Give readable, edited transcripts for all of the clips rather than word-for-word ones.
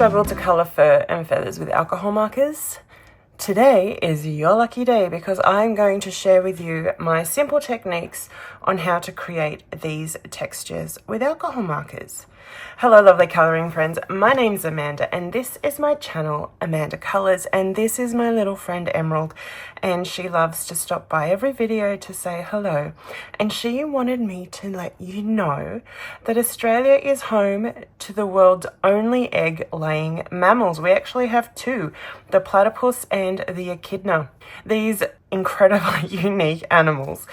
struggle to colour fur and feathers with alcohol markers? Today is your lucky day because I'm going to share with you my simple techniques on how to create these textures with alcohol markers. Hello lovely colouring friends, my name's Amanda and this is my channel Amanda Colours, and this is my little friend Emerald, and she loves to stop by every video to say hello, and she wanted me to let you know that Australia is home to the world's only egg-laying mammals. We actually have two, the platypus and the echidna. These incredibly unique animals.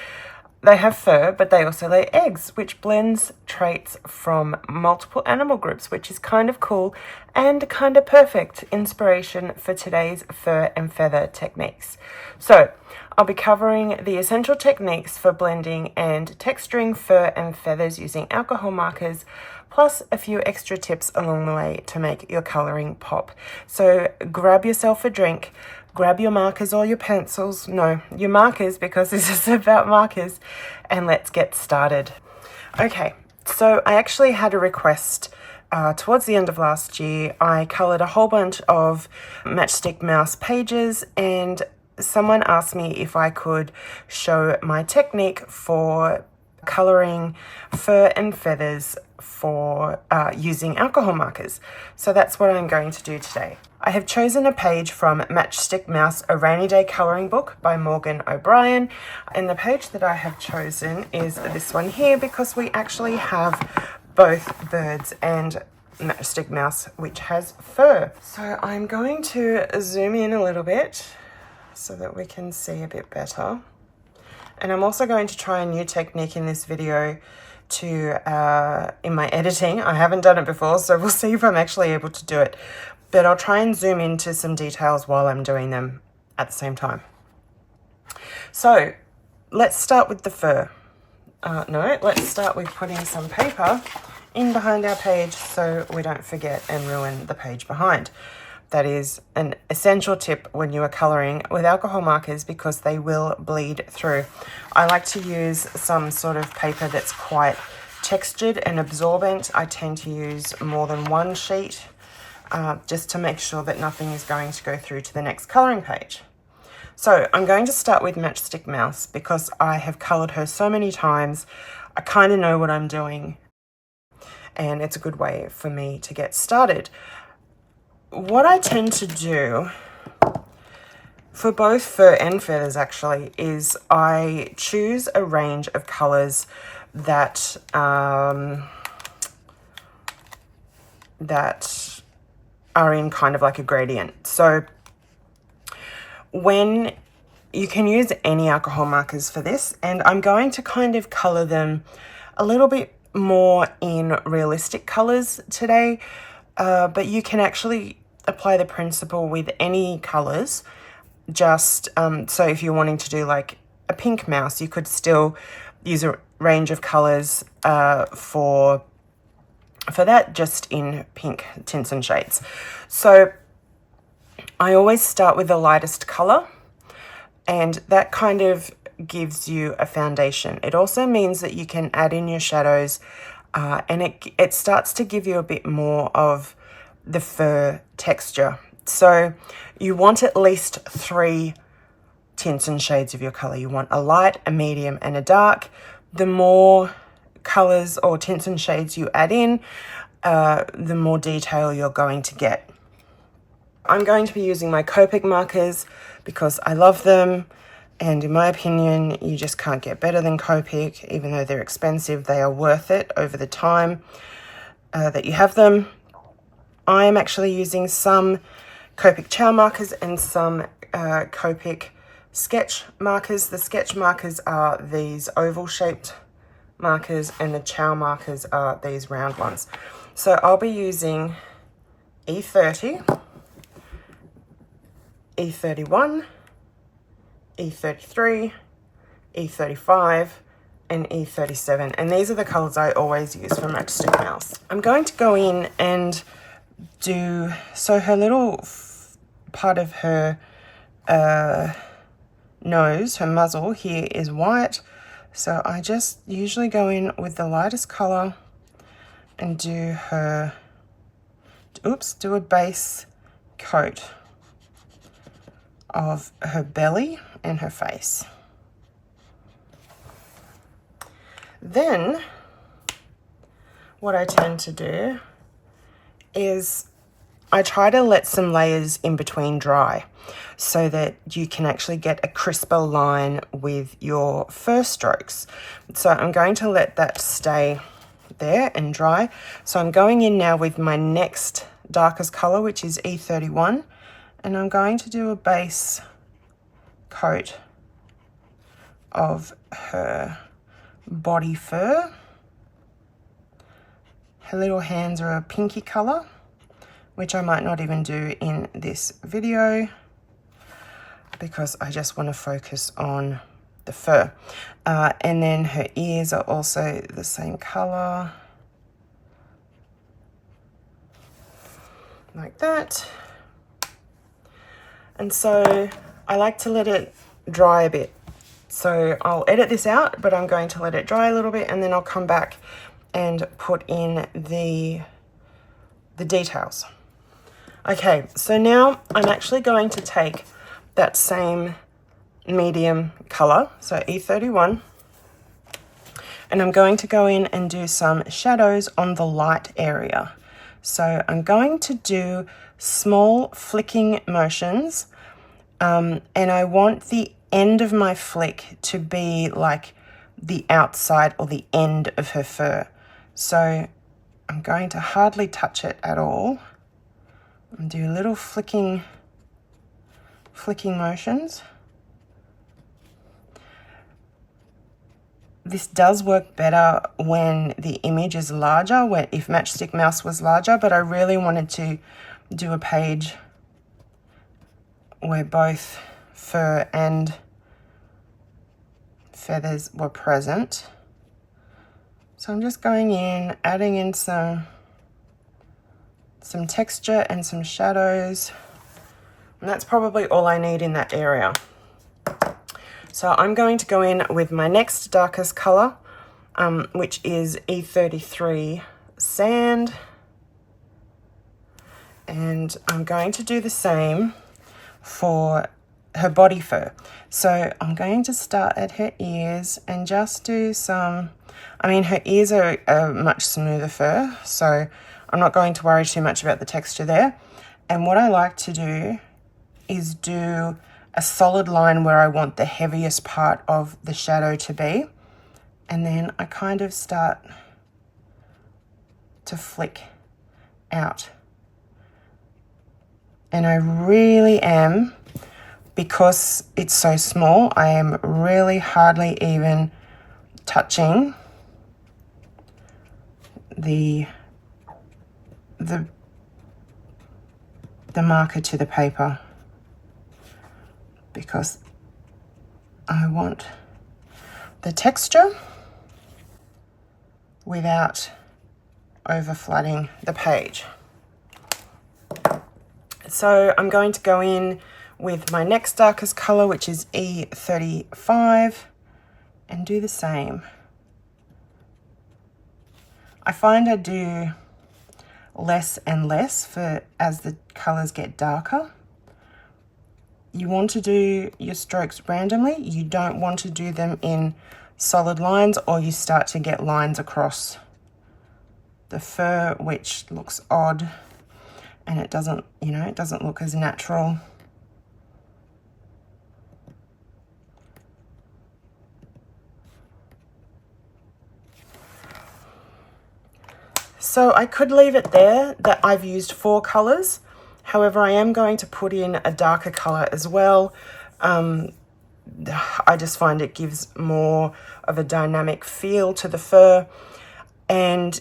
They have fur, but they also lay eggs, which blends traits from multiple animal groups, which is kind of cool and kind of perfect inspiration for today's fur and feather techniques. So I'll be covering the essential techniques for blending and texturing fur and feathers using alcohol markers, plus a few extra tips along the way to make your colouring pop. So grab yourself a drink, grab your markers or your pencils, no, your markers, because this is about markers, and let's get started. Okay, so I actually had a request towards the end of last year. I coloured a whole bunch of Matchstick Mouse pages, and someone asked me if I could show my technique for colouring fur and feathers for using alcohol markers. So that's what I'm going to do today. I have chosen a page from Matchstick Mouse, A Rainy Day Colouring Book by Morgan O'Brien, and the page that I have chosen is this one here because we actually have both birds and Matchstick Mouse, which has fur. So I'm going to zoom in a little bit so that we can see a bit better. And I'm also going to try a new technique in this video to in my editing. I haven't done it before, so we'll see if I'm actually able to do it. But I'll try and zoom into some details while I'm doing them at the same time. So let's start with the fur. No, let's start with putting some paper in behind our page so we don't forget and ruin the page behind. That is an essential tip when you are colouring with alcohol markers because they will bleed through. I like to use some sort of paper that's quite textured and absorbent. I tend to use more than one sheet just to make sure that nothing is going to go through to the next colouring page. So I'm going to start with Matchstick Mouse because I have coloured her so many times. I kind of know what I'm doing, and it's a good way for me to get started. What I tend to do for both fur and feathers actually is I choose a range of colours that that are in kind of like a gradient. So when you can use any alcohol markers for this, and I'm going to kind of colour them a little bit more in realistic colours today, but you can actually apply the principle with any colours. Just so if you're wanting to do like a pink mouse, you could still use a range of colours for that, just in pink tints and shades. So I always start with the lightest colour, and that kind of gives you a foundation. It also means that you can add in your shadows, and it starts to give you a bit more of the fur texture. So you want at least 3 tints and shades of your colour. You want a light, a medium and a dark. The more colours or tints and shades you add in, the more detail you're going to get. I'm going to be using my Copic markers because I love them, and in my opinion you just can't get better than Copic. Even though they're expensive, they are worth it over the time that you have them. I am actually using some Copic Chow markers and some Copic sketch markers. The sketch markers are these oval shaped markers and the Chow markers are these round ones. So I'll be using E30, E31, E33, E35 and E37, and these are the colours I always use for Matchstick Mouse. I'm going to go in and do, so her little part of her nose, her muzzle here is white, so I just usually go in with the lightest colour and do do a base coat of her belly and her face. Then what I tend to do is I try to let some layers in between dry so that you can actually get a crisper line with your fur strokes. So I'm going to let that stay there and dry. So I'm going in now with my next darkest color, which is E31, and I'm going to do a base coat of her body fur. Her little hands are a pinky color, which I might not even do in this video because I just want to focus on the fur. And then her ears are also the same color, like that. And so I like to let it dry a bit. So I'll edit this out, but I'm going to let it dry a little bit, and then I'll come back and put in the details. Okay, so now I'm actually going to take that same medium color, so E31, and I'm going to go in and do some shadows on the light area. So I'm going to do small flicking motions, and I want the end of my flick to be like the outside or the end of her fur. So I'm going to hardly touch it at all and do little flicking motions. This does work better when the image is larger, if Matchstick Mouse was larger, but I really wanted to do a page where both fur and feathers were present. So I'm just going in, adding in some texture and some shadows, and that's probably all I need in that area. So I'm going to go in with my next darkest color, which is E33 Sand, and I'm going to do the same for her body fur. So I'm going to start at her ears and just do some, her ears are a much smoother fur, so I'm not going to worry too much about the texture there. And what I like to do is do a solid line where I want the heaviest part of the shadow to be. And then I kind of start to flick out. And I really am, because it's so small, I am really hardly even touching the marker to the paper, because I want the texture without over flooding the page. So I'm going to go in with my next darkest color, which is E35, and do the same. I find I do less and less as the colors get darker. You want to do your strokes randomly. You don't want to do them in solid lines, or you start to get lines across the fur, which looks odd, and it doesn't, it doesn't look as natural. So I could leave it there that I've used 4 colors. However, I am going to put in a darker color as well. I just find it gives more of a dynamic feel to the fur. And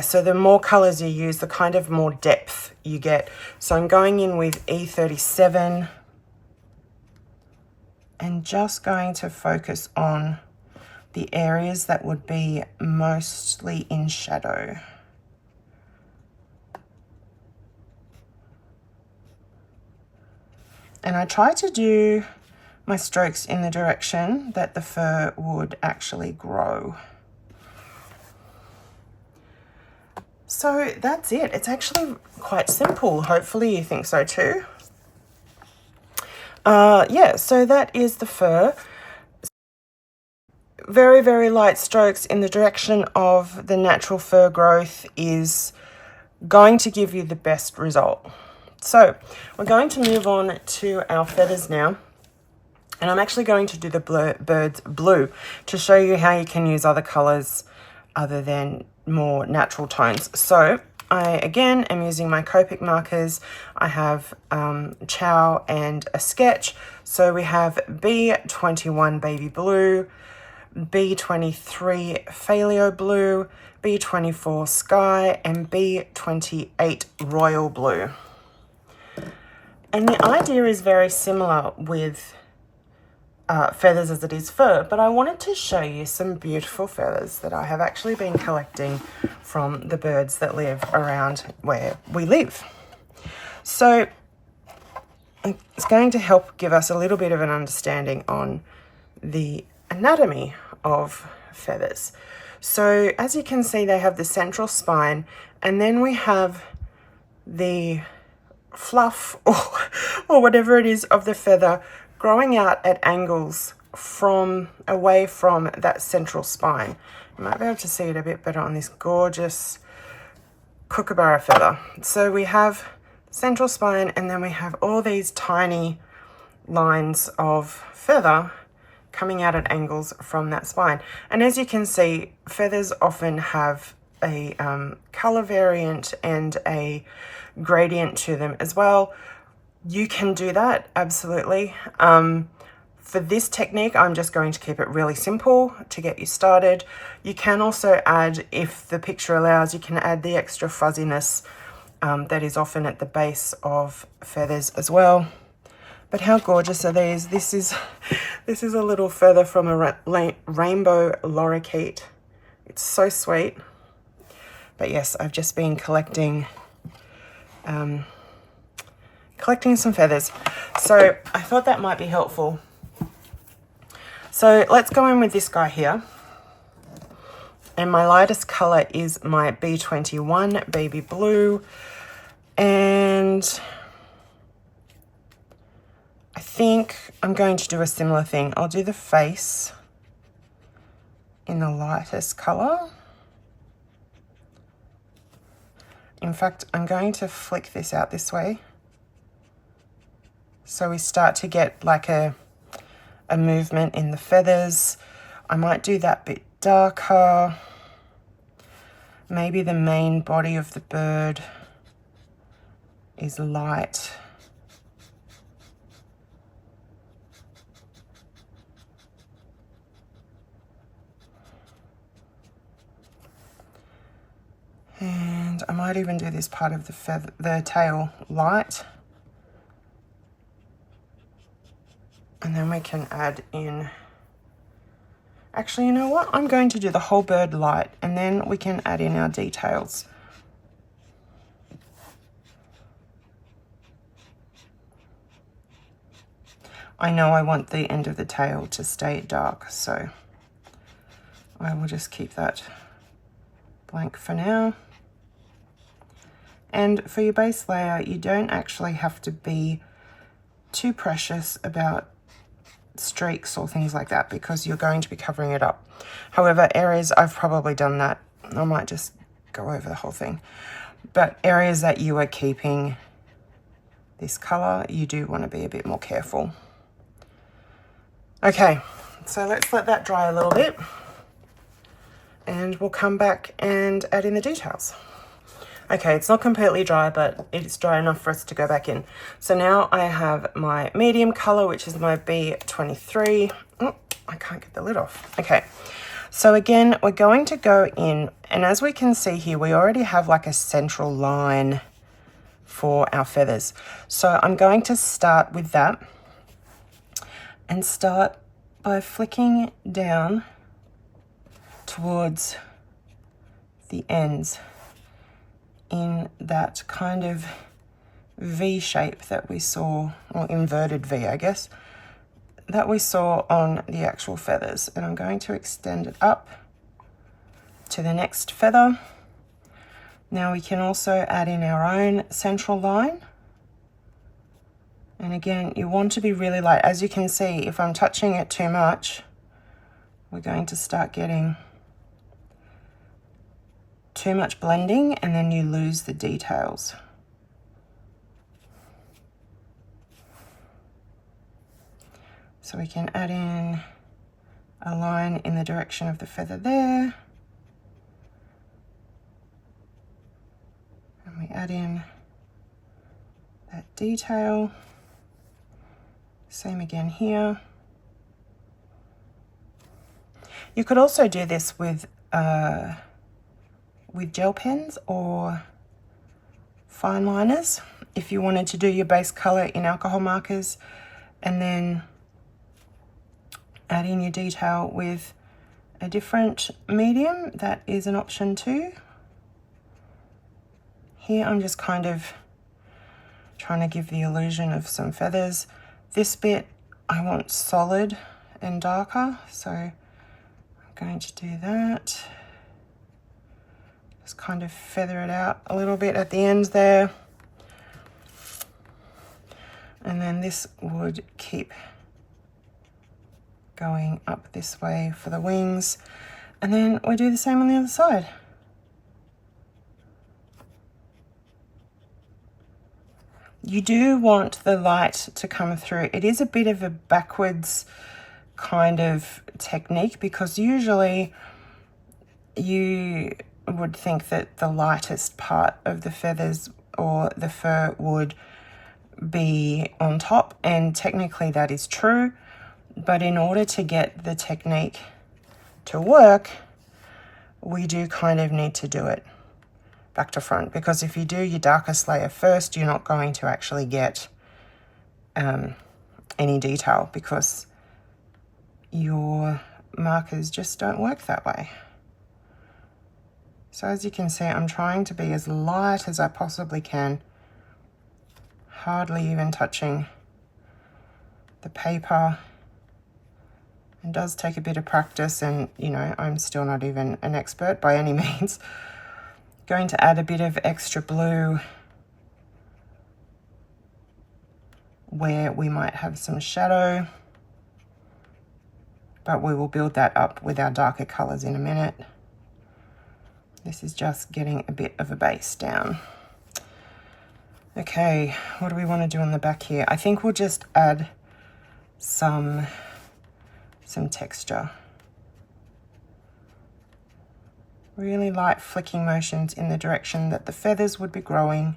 so the more colors you use, the kind of more depth you get. So I'm going in with E37 and just going to focus on the areas that would be mostly in shadow. And I try to do my strokes in the direction that the fur would actually grow. So that's it. It's actually quite simple. Hopefully you think so too. Yeah, so that is the fur. Very, very light strokes in the direction of the natural fur growth is going to give you the best result. So we're going to move on to our feathers now. And I'm actually going to do the bird's blue to show you how you can use other colors other than more natural tones. So I, again, am using my Copic markers. I have Chow and a sketch. So we have B21 Baby Blue, B23 Faleo Blue, B24 Sky, and B28 Royal Blue. And the idea is very similar with feathers as it is fur, but I wanted to show you some beautiful feathers that I have actually been collecting from the birds that live around where we live. So it's going to help give us a little bit of an understanding on the anatomy of feathers. So as you can see, they have the central spine, and then we have the fluff or whatever it is of the feather growing out at angles from away from that central spine. You might be able to see it a bit better on this gorgeous kookaburra feather. So we have central spine, and then we have all these tiny lines of feather coming out at angles from that spine. And as you can see, feathers often have a color variant and a gradient to them as well. You can do that, absolutely. For this technique, I'm just going to keep it really simple to get you started. You can also add, if the picture allows, you can add the extra fuzziness that is often at the base of feathers as well. But how gorgeous are these? This is a little feather from a rainbow lorikeet. It's so sweet. But yes, I've just been collecting some feathers. So I thought that might be helpful. So let's go in with this guy here. And my lightest color is my B21 Baby Blue. And I think I'm going to do a similar thing. I'll do the face in the lightest color. In fact, I'm going to flick this out this way, so we start to get like a movement in the feathers. I might do that bit darker. Maybe the main body of the bird is light. And I might even do this part of the tail light. And then we can add in, actually, you know what? I'm going to do the whole bird light, and then we can add in our details. I know I want the end of the tail to stay dark, so I will just keep that blank for now. And for your base layer, you don't actually have to be too precious about streaks or things like that, because you're going to be covering it up. However, areas, I've probably done that. I might just go over the whole thing. But areas that you are keeping this color, you do want to be a bit more careful. Okay, so let's let that dry a little bit, and we'll come back and add in the details. Okay, it's not completely dry, but it's dry enough for us to go back in. So now I have my medium color, which is my B23. Oh, I can't get the lid off. Okay, so again, we're going to go in, and as we can see here, we already have like a central line for our feathers. So I'm going to start with that and start by flicking down towards the ends in that kind of V shape that we saw, or inverted V, I guess, that we saw on the actual feathers. And I'm going to extend it up to the next feather. Now we can also add in our own central line. And again, you want to be really light. As you can see, if I'm touching it too much, we're going to start getting too much blending, and then you lose the details. So we can add in a line in the direction of the feather there. And we add in that detail. Same again here. You could also do this with gel pens or fine liners if you wanted to do your base color in alcohol markers and then add in your detail with a different medium. That is an option too. Here I'm just kind of trying to give the illusion of some feathers. This bit I want solid and darker, so I'm going to do that. Just kind of feather it out a little bit at the ends there. And then this would keep going up this way for the wings. And then we do the same on the other side. You do want the light to come through. It is a bit of a backwards kind of technique because usually you would think that the lightest part of the feathers or the fur would be on top, and technically that is true, but in order to get the technique to work, we do kind of need to do it back to front, because if you do your darkest layer first, you're not going to actually get any detail because your markers just don't work that way. So as you can see, I'm trying to be as light as I possibly can, hardly even touching the paper. It does take a bit of practice, and you know, I'm still not even an expert by any means. Going to add a bit of extra blue where we might have some shadow, but we will build that up with our darker colors in a minute. This is just getting a bit of a base down. Okay, what do we want to do on the back here? I think we'll just add some texture. Really light flicking motions in the direction that the feathers would be growing.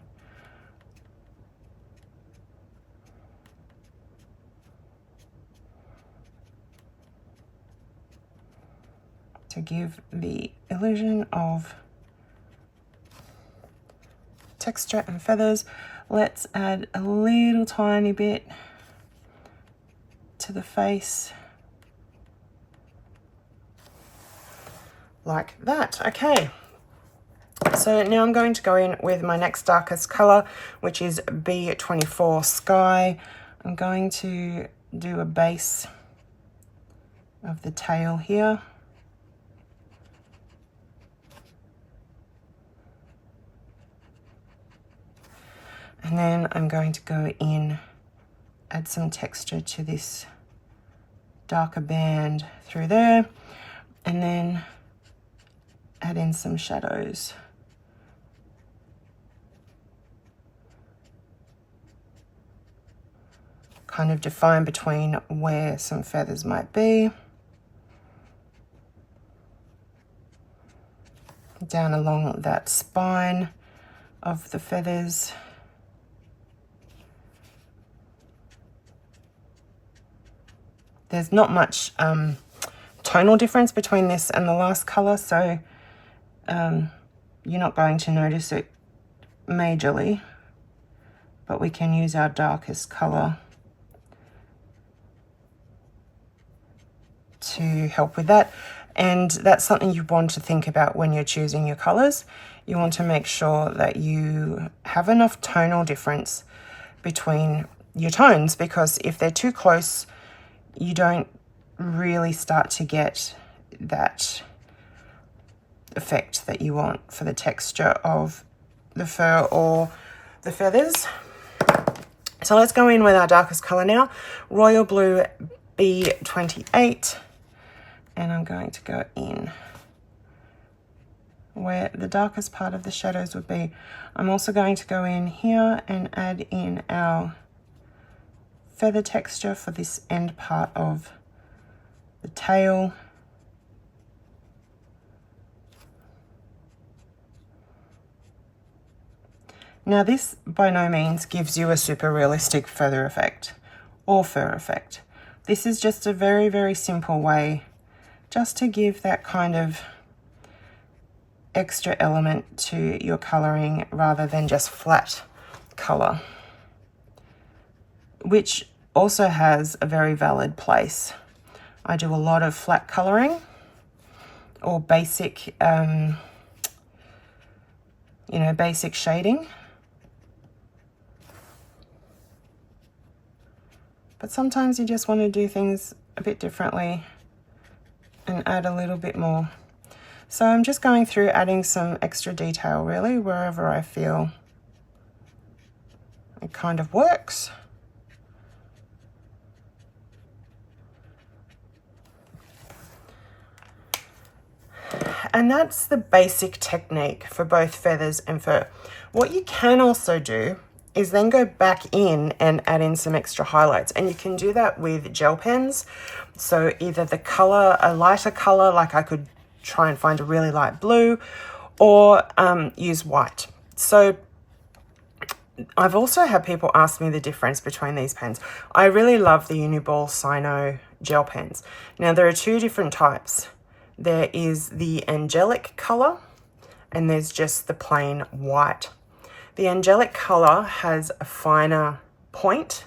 To give the illusion of texture and feathers. Let's add a little tiny bit to the face. Like that. Okay, so now I'm going to go in with my next darkest color, which is B24 Sky. I'm going to do a base of the tail here. And then I'm going to go in, add some texture to this darker band through there, and then add in some shadows. Kind of define between where some feathers might be. Down along that spine of the feathers. There's not much tonal difference between this and the last color, so you're not going to notice it majorly, but we can use our darkest color to help with that. And that's something you want to think about when you're choosing your colors. You want to make sure that you have enough tonal difference between your tones, because if they're too close, you don't really start to get that effect that you want for the texture of the fur or the feathers. So let's go in with our darkest color now, Royal Blue B28, and I'm going to go in where the darkest part of the shadows would be. I'm also going to go in here and add in our feather texture for this end part of the tail. Now this by no means gives you a super realistic feather effect or fur effect. This is just a very, very simple way just to give that kind of extra element to your coloring rather than just flat color, which also has a very valid place. I do a lot of flat coloring or basic, basic shading. But sometimes you just want to do things a bit differently and add a little bit more. So I'm just going through adding some extra detail really wherever I feel it kind of works. And that's the basic technique for both feathers and fur. What you can also do is then go back in and add in some extra highlights. And you can do that with gel pens. So either the color, a lighter color, like I could try and find a really light blue, or use white. So I've also had people ask me the difference between these pens. I really love the Uniball Sino gel pens. Now there are two different types. There is the angelic color and there's just the plain white. The angelic color has a finer point,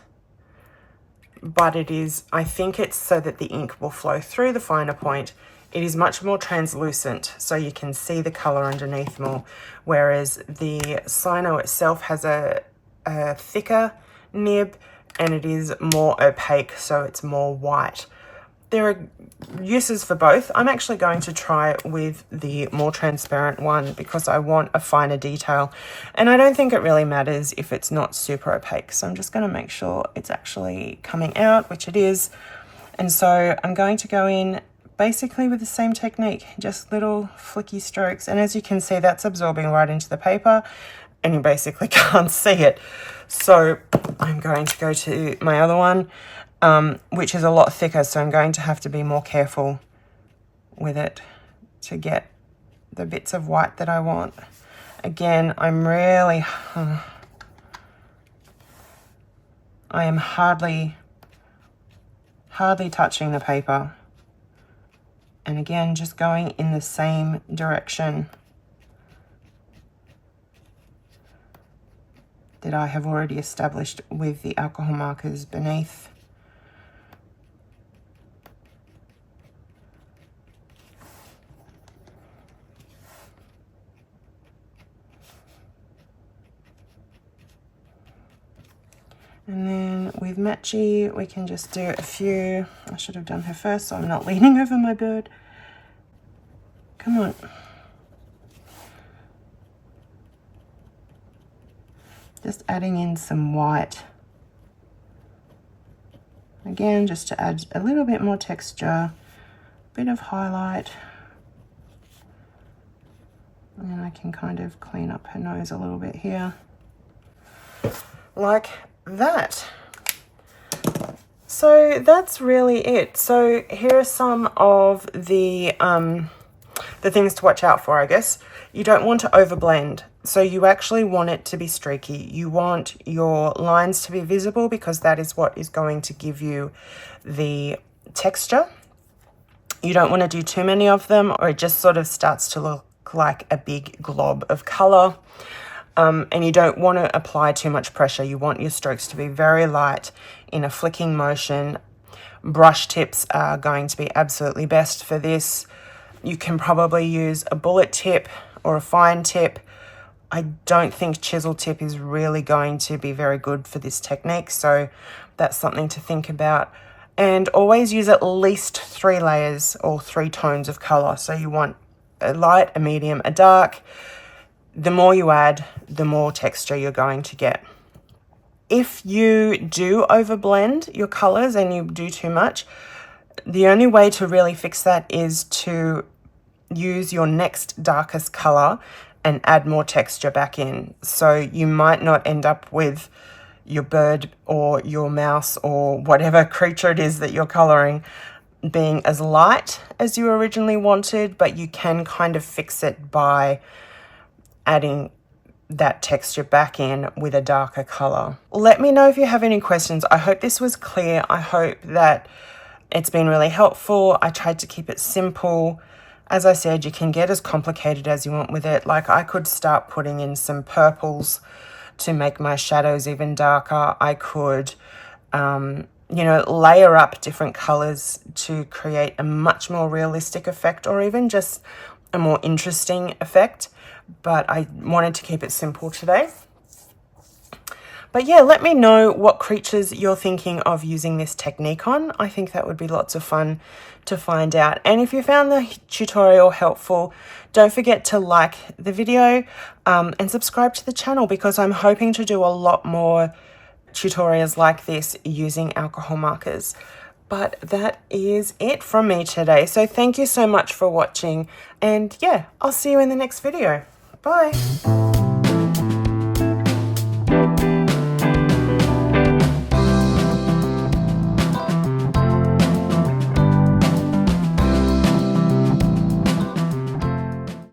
but it is, I think it's so that the ink will flow through the finer point. It is much more translucent, so you can see the color underneath more, whereas the Sino itself has a thicker nib and it is more opaque, so it's more white. There are uses for both. I'm actually going to try it with the more transparent one because I want a finer detail. And I don't think it really matters if it's not super opaque. So I'm just going to make sure it's actually coming out, which it is. And so I'm going to go in basically with the same technique, just little flicky strokes. And as you can see, that's absorbing right into the paper and you basically can't see it. So I'm going to go to my other one, which is a lot thicker, so I'm going to have to be more careful with it to get the bits of white that I want. Again, I'm really, I am hardly touching the paper. And again, just going in the same direction that I have already established with the alcohol markers beneath. And then with Matchy, we can just do a few. I should have done her first, so I'm not leaning over my bird. Come on. Just adding in some white. Again, just to add a little bit more texture, a bit of highlight. And then I can kind of clean up her nose a little bit here. Like that. So that's really it. So here are some of the things to watch out for, I guess. You don't want to overblend. So you actually want it to be streaky. You want your lines to be visible because that is what is going to give you the texture. You don't want to do too many of them or it just sort of starts to look like a big glob of color. And you don't want to apply too much pressure. You want your strokes to be very light in a flicking motion. Brush tips are going to be absolutely best for this. You can probably use a bullet tip or a fine tip. I don't think chisel tip is really going to be very good for this technique, so that's something to think about. And always use at least 3 layers or 3 tones of color. So you want a light, a medium, a dark. the more you add, the more texture you're going to get. If you do overblend your colors and you do too much, the only way to really fix that is to use your next darkest color and add more texture back in. So you might not end up with your bird or your mouse or whatever creature it is that you're coloring being as light as you originally wanted, but you can kind of fix it by adding that texture back in with a darker color. Let me know if you have any questions. I hope this was clear. I hope that it's been really helpful. I tried to keep it simple. As I said, you can get as complicated as you want with it. Like, I could start putting in some purples to make my shadows even darker. I could, you know, layer up different colors to create a much more realistic effect, or even just a more interesting effect. But I wanted to keep it simple today. But yeah, let me know what creatures you're thinking of using this technique on. I think that would be lots of fun to find out. And if you found the tutorial helpful, don't forget to like the video and subscribe to the channel, because I'm hoping to do a lot more tutorials like this using alcohol markers. But that is it from me today. So thank you so much for watching. And yeah, I'll see you in the next video. Bye.